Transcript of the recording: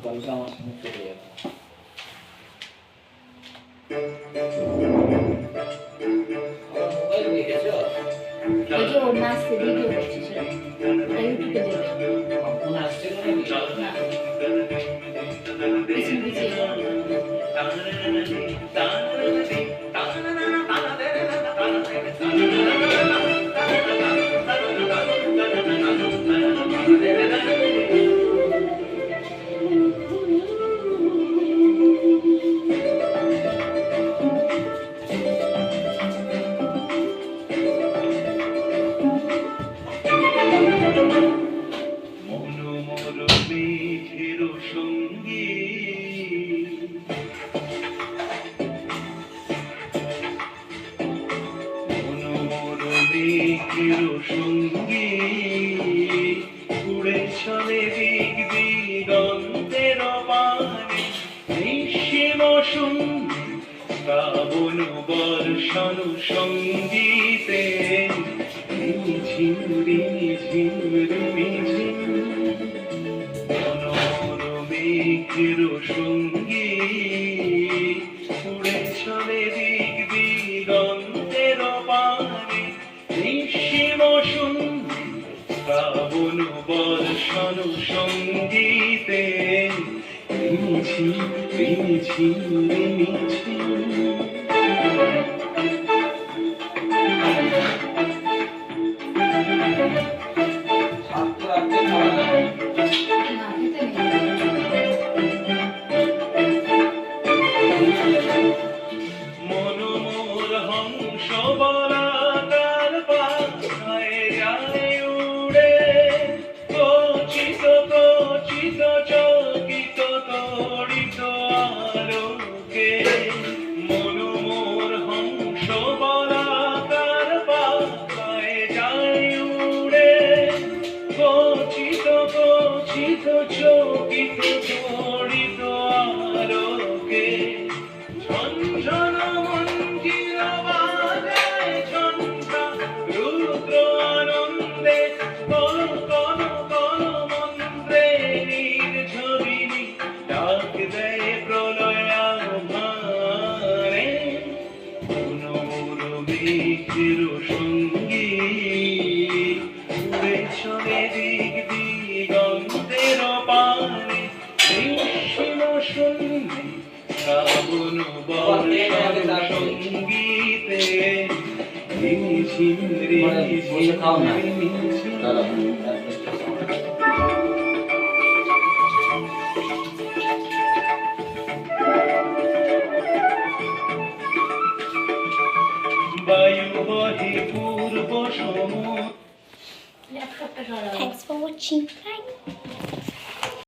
গল্প আমার সঙ্গে চলে যাবে। মোবাইল দিয়ে গেছো? ওই যে ওর নাচতে ভিডিও করছে সেটা ইউটিউবে দেবে। ফোন আসছে না? পিছনে পিছিয়ে উড়ে চলে দিক দিগন্তের পানে নিঃসীম শূন্যে শ্রাবণ বর্ষণ সঙ্গীতে ঝিম ঝিম ঝিম মনোর মেঘের সঙ্গী উড়ে চলে দিক দিগন্তের পানে নিঃসীম শূন্যে শ্রাবণ বর্ষণ সঙ্গীতে ঝিম ঝিম মনোমোর হংস বলাকার পায়ে যায় উড়ে কচিত কচিত চকিত তড়িত আলোকে মনোমোর হংস বলাকার পায়ে যায় উড়ে কচিত কচিত চকিত তড়িত আলোকে ঝনঝন মঞ্জিল বাজে ঝঞ্ঝা রুদ্র আনন্দে কল কল কল মন্ত্রে নির্ঝরিণী ডাক দেয় প্রলয়াভারে মনোর মেঘের সঙ্গী উড়ে চলে দিক দিগন্তের পানে নিঃসীম শূন্যে শ্রাবণ বর্ষণ সঙ্গীতে ঝিম বসে খাও না। বায়ু বহে পূর্ব সমুদ্র। ল্যাপটপটা সরাও। Thanks for watching. Bye.